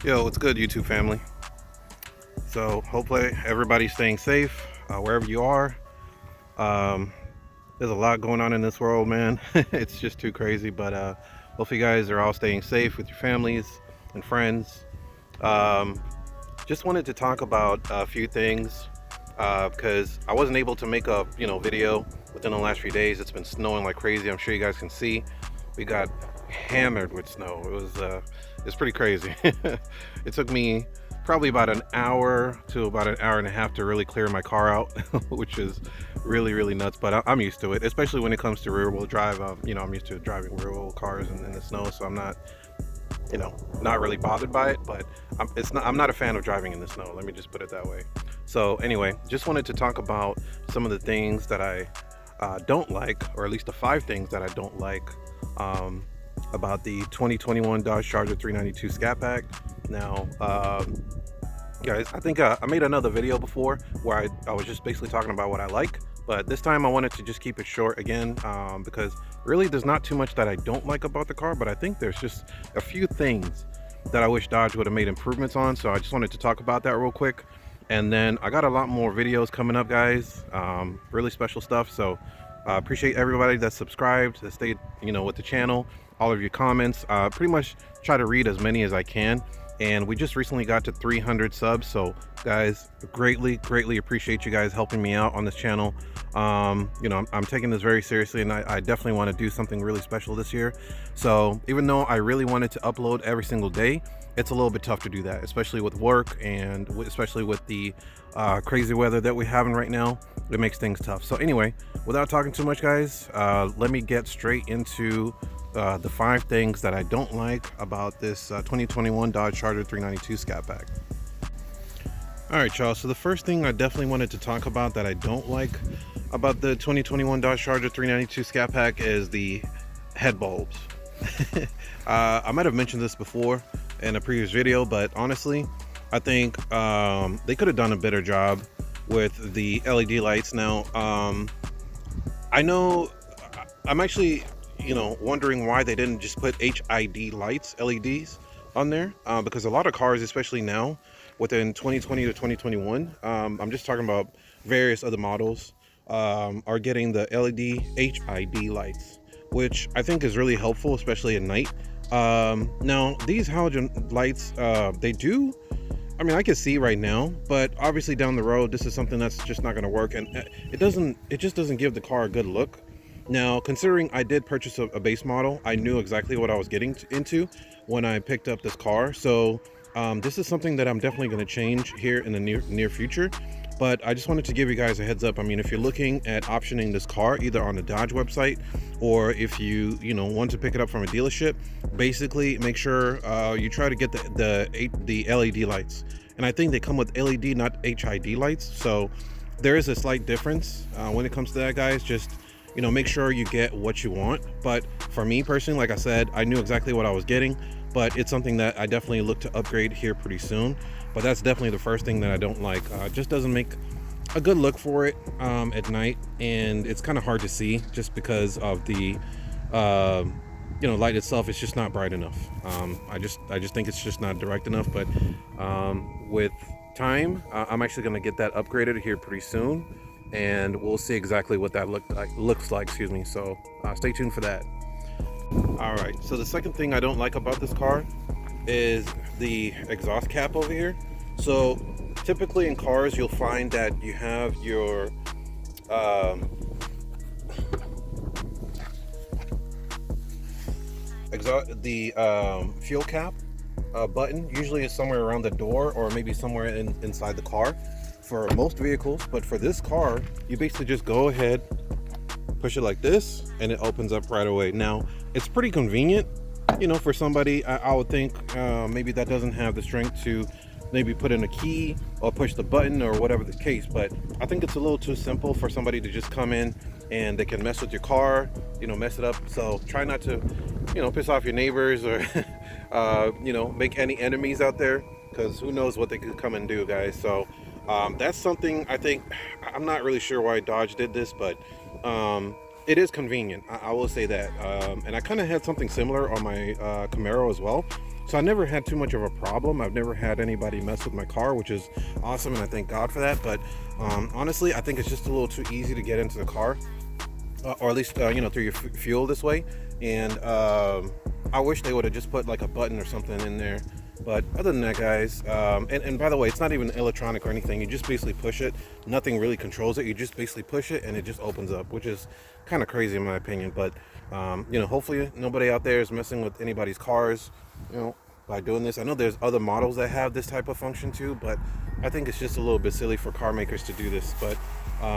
Yo, what's good, YouTube family? So hopefully everybody's staying safe wherever you are. Um, there's a lot going on in this world, man. It's just too crazy, but hopefully you guys are all staying safe with your families and friends. Um, just wanted to talk about a few things because I wasn't able to make a video within the last few days. It's been snowing like crazy. I'm sure you guys can see. We got hammered with snow. It's pretty crazy. It took me probably about an hour to about an hour and a half to really clear my car out, which is really nuts. But I'm used to it, especially when it comes to rear wheel drive. I'm used to driving rear wheel cars in the snow, so I'm not not really bothered by it. But I'm not a fan of driving in the snow. Let me just put it that way. So anyway, just wanted to talk about some of the things that I don't like, or at least the 5 things that I don't like um, about the 2021 Dodge Charger 392 Scatpack. Now, guys, I think I made another video before where I was just basically talking about what I like, but this time I wanted to just keep it short again because really there's not too much that I don't like about the car, but I think there's just a few things that I wish Dodge would have made improvements on. So I just wanted to talk about that real quick. And then I got a lot more videos coming up, guys, really special stuff. So appreciate everybody that's subscribed, that stayed with the channel, all of your comments. Pretty much try to read as many as I can, and we just recently got to 300 subs. So guys, greatly appreciate you guys helping me out on this channel. I'm taking this very seriously, and I definitely want to do something really special this year. So even though I really wanted to upload every single day, it's a little bit tough to do that, especially with work and especially with the crazy weather that we're having right now. It makes things tough. So anyway, without talking too much, guys, let me get straight into the 5 things that I don't like about this 2021 Dodge Charger 392 Scatpack. All right, y'all. So the first thing I definitely wanted to talk about that I don't like about the 2021 Dodge Charger 392 Scatpack is the head bulbs. I might have mentioned this before in a previous video, but honestly, I think they could have done a better job with the LED lights. Now, I know I'm actually, wondering why they didn't just put HID lights, LEDs on there, because a lot of cars, especially now, within 2020 to 2021, I'm just talking about various other models, are getting the LED HID lights, which I think is really helpful, especially at night. Now, these halogen lights, I can see right now, but obviously down the road, this is something that's just not going to work, and it just doesn't give the car a good look. Now, considering I did purchase a base model, I knew exactly what I was getting into when I picked up this car. So this is something that I'm definitely going to change here in the near future. But I just wanted to give you guys a heads up. I mean, if you're looking at optioning this car either on the Dodge website, or if you want to pick it up from a dealership, basically make sure you try to get the LED lights. And I think they come with LED, not HID lights. So there is a slight difference when it comes to that, guys. Just make sure you get what you want. But for me personally, like I said, I knew exactly what I was getting, but it's something that I definitely look to upgrade here pretty soon. But that's definitely the first thing that I don't like. It just doesn't make a good look for it at night, and it's kind of hard to see just because of the light itself. It's just not bright enough. I just think it's just not direct enough. But with time, I'm actually going to get that upgraded here pretty soon, and we'll see exactly what that looks like. Excuse me. So stay tuned for that. All right. So the second thing I don't like about this car is the exhaust cap over here. So typically in cars, you'll find that you have your fuel cap button usually is somewhere around the door, or maybe somewhere inside the car for most vehicles. But for this car, you basically just go ahead, push it like this, and it opens up right away. Now, it's pretty convenient, for somebody, I would think maybe that doesn't have the strength to maybe put in a key or push the button or whatever the case. But I think it's a little too simple for somebody to just come in and they can mess with your car, mess it up. So try not to, piss off your neighbors or, make any enemies out there, because who knows what they could come and do, guys. So that's something I think, I'm not really sure why Dodge did this, but it is convenient. I will say that. And I kind of had something similar on my Camaro as well. So I never had too much of a problem. I've never had anybody mess with my car, which is awesome, and I thank God for that. But honestly, I think it's just a little too easy to get into the car, or at least you know, through your fuel this way. And I wish they would have just put like a button or something in there. But other than that, guys, and by the way, it's not even electronic or anything. You just basically push it. Nothing really controls it. You just basically push it and it just opens up, which is kind of crazy in my opinion. But you know, hopefully nobody out there is messing with anybody's cars, you know, by doing this. I know there's other models that have this type of function too, but I think it's just a little bit silly for car makers to do this. But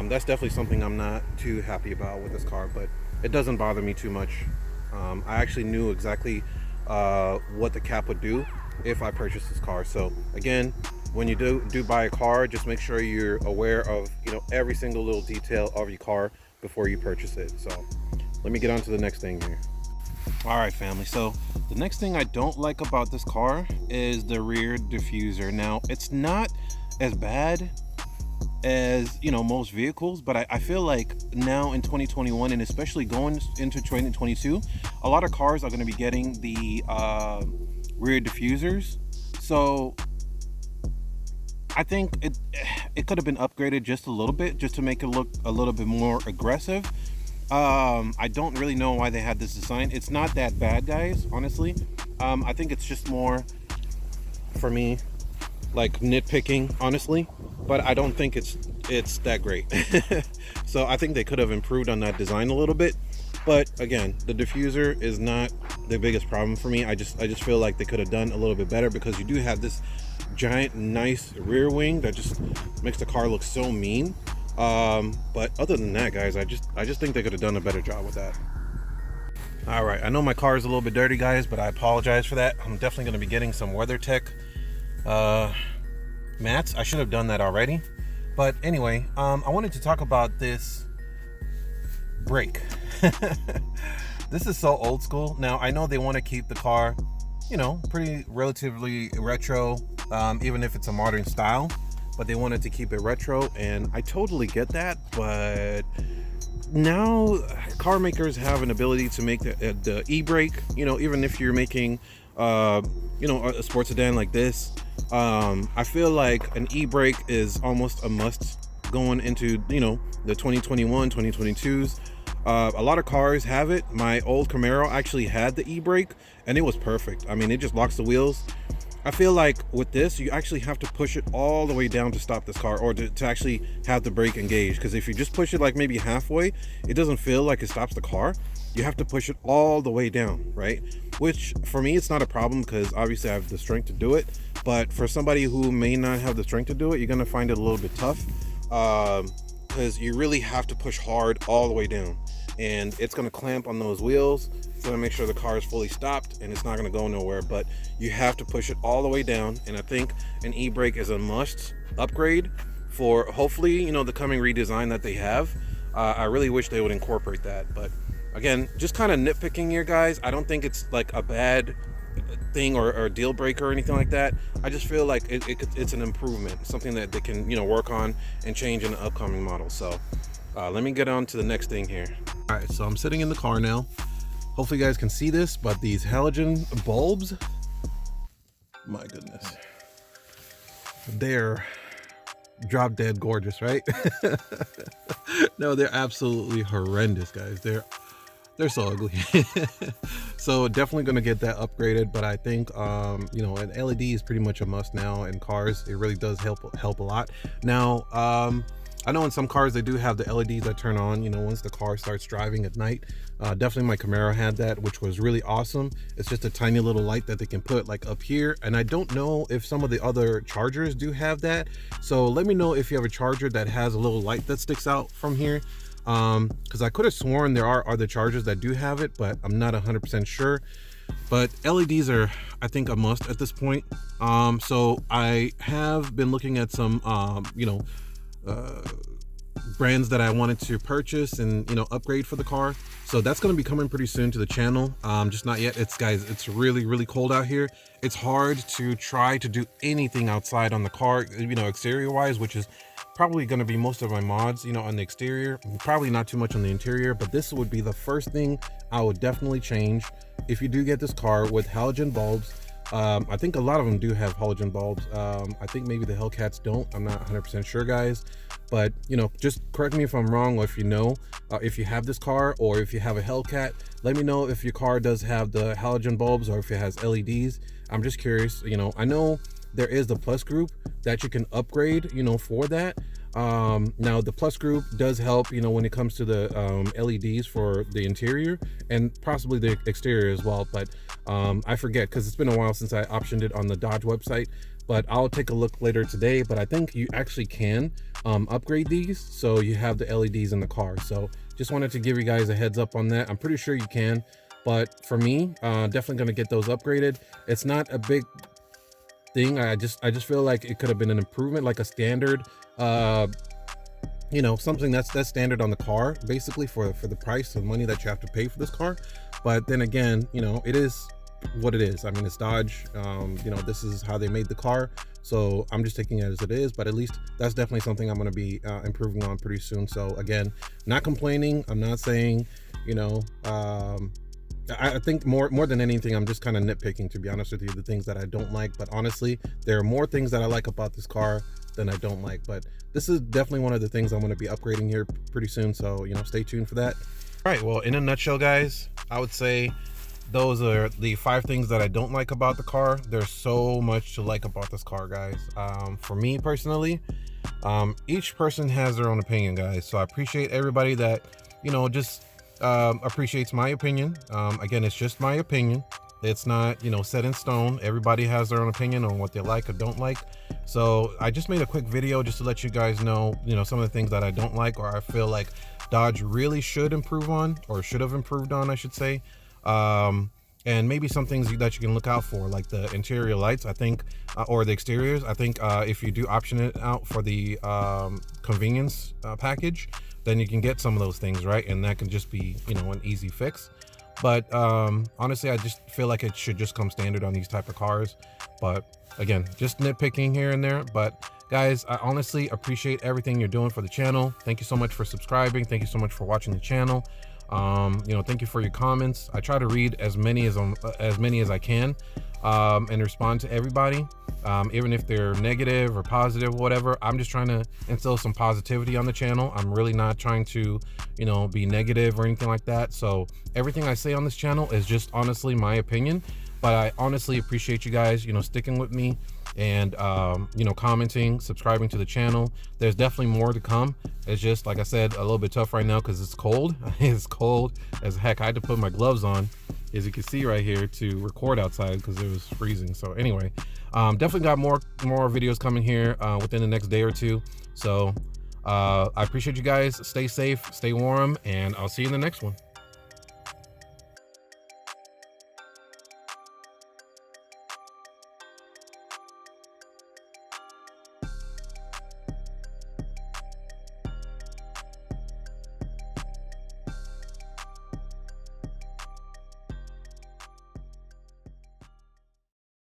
that's definitely something I'm not too happy about with this car, but it doesn't bother me too much. I actually knew exactly what the cap would do if I purchased this car. So again, when you do buy a car, just make sure you're aware of, you know, every single little detail of your car before you purchase it. So let me get on to the next thing here. All right, family, so the next thing I don't like about this car is the rear diffuser. Now, it's not as bad as, you know, most vehicles, but I feel like now in 2021, and especially going into 2022, a lot of cars are going to be getting the rear diffusers. So I think it could have been upgraded just a little bit, just to make it look a little bit more aggressive. I don't really know why they had this design. It's not that bad, guys, honestly. I think it's just more, for me, like nitpicking, honestly, but I don't think it's that great. So I think they could have improved on that design a little bit. But again, the diffuser is not the biggest problem for me. I just feel like they could have done a little bit better, because you do have this giant nice rear wing that just makes the car look so mean. But other than that, guys, I just think they could have done a better job with that. All right, I know my car is a little bit dirty, guys, but I apologize for that. I'm definitely going to be getting some WeatherTech mats. I should have done that already. But anyway, I wanted to talk about this brake. This is so old school. Now, I know they want to keep the car, you know, pretty relatively retro, even if it's a modern style, but they wanted to keep it retro, and I totally get that. But now car makers have an ability to make the e-brake, you know, even if you're making you know, a sports sedan like this. I feel like an e-brake is almost a must going into, you know, the 2021 2022s. A lot of cars have it. My old Camaro actually had the e-brake, and it was perfect. I mean, it just locks the wheels. I feel like with this, you actually have to push it all the way down to stop this car, or to actually have the brake engaged. Because if you just push it like maybe halfway, it doesn't feel like it stops the car. You have to push it all the way down, right? Which for me, it's not a problem, because obviously I have the strength to do it. But for somebody who may not have the strength to do it, you're gonna find it a little bit tough, because you really have to push hard all the way down, and it's gonna clamp on those wheels. It's gonna make sure the car is fully stopped, and it's not gonna go nowhere. But you have to push it all the way down, and I think an e-brake is a must upgrade for, hopefully, you know, the coming redesign that they have. I really wish they would incorporate that. But again, just kind of nitpicking here, guys. I don't think it's like a bad thing or a deal breaker or anything like that. I just feel like it's an improvement, something that they can, you know, work on and change in the upcoming model. So let me get on to the next thing here. All right, so I'm sitting in the car now. Hopefully you guys can see this, but these halogen bulbs, my goodness, they're drop dead gorgeous, right? No, they're absolutely horrendous, guys. They're so ugly. So definitely going to get that upgraded. But I think you know, an LED is pretty much a must now in cars. It really does help a lot. Now I know in some cars they do have the LEDs that turn on, you know, once the car starts driving at night. Definitely my Camaro had that, which was really awesome. It's just a tiny little light that they can put like up here, and I don't know if some of the other chargers do have that. So let me know if you have a charger that has a little light that sticks out from here, because I could have sworn there are other chargers that do have it, but I'm not 100% sure. But LEDs are, I think, a must at this point. So I have been looking at some you know, brands that I wanted to purchase and, you know, upgrade for the car. So that's going to be coming pretty soon to the channel. Just not yet. Guys, it's really cold out here. It's hard to try to do anything outside on the car, you know, exterior wise, which is probably going to be most of my mods, you know, on the exterior, probably not too much on the interior. But this would be the first thing I would definitely change if you do get this car with halogen bulbs. I think a lot of them do have halogen bulbs. I think maybe the Hellcats don't. I'm not 100% sure, guys. But, you know, just correct me if I'm wrong, or if you know, if you have this car, or if you have a Hellcat, let me know if your car does have the halogen bulbs or if it has LEDs. I'm just curious. You know, I know there is the Plus group that you can upgrade, you know, for that. Now the Plus group does help, you know, when it comes to the LEDs for the interior and possibly the exterior as well, but I forget because it's been a while since I optioned it on the Dodge website. But I'll take a look later today. But I think you actually can upgrade these so you have the LEDs in the car. So just wanted to give you guys a heads up on that. I'm pretty sure you can, but for me, definitely gonna get those upgraded. It's not a big thing. I just feel like it could have been an improvement, like a standard, you know, something that's standard on the car, basically for the price of money that you have to pay for this car. But then again, you know, it is what it is. I mean, it's Dodge. You know, this is how they made the car, so I'm just taking it as it is. But at least that's definitely something I'm going to be improving on pretty soon. So again, not complaining. I'm not saying, you know, I think more than anything, I'm just kind of nitpicking, to be honest with you, the things that I don't like. But honestly, there are more things that I like about this car than I don't like. But this is definitely one of the things I'm going to be upgrading here pretty soon. So, you know, stay tuned for that. All right, well, in a nutshell, guys, I would say those are the 5 things that I don't like about the car. There's so much to like about this car, guys. For me personally, each person has their own opinion, guys. So I appreciate everybody that, you know, just appreciates my opinion. Again, it's just my opinion. It's not, you know, set in stone. Everybody has their own opinion on what they like or don't like. So I just made a quick video just to let you guys know, you know, some of the things that I don't like, or I feel like Dodge really should improve on, or should have improved on, I should say. And maybe some things that you can look out for, like the interior lights, I think, or the exteriors. I think if you do option it out for the convenience package, then you can get some of those things, right? And that can just be, you know, an easy fix. But honestly, I just feel like it should just come standard on these type of cars. But again, just nitpicking here and there. But guys, I honestly appreciate everything you're doing for the channel. Thank you so much for subscribing. Thank you so much for watching the channel. You know, thank you for your comments. I try to read as many as I can, and respond to everybody, even if they're negative or positive, whatever. I'm just trying to instill some positivity on the channel. I'm really not trying to, you know, be negative or anything like that. So everything I say on this channel is just honestly my opinion. But I honestly appreciate you guys, you know, sticking with me and, you know, commenting, subscribing to the channel. There's definitely more to come. It's just, like I said, a little bit tough right now because it's cold. It's cold as heck. I had to put my gloves on, as you can see right here, to record outside because it was freezing. So anyway, definitely got more videos coming here within the next day or two. So I appreciate you guys. Stay safe, stay warm, and I'll see you in the next one.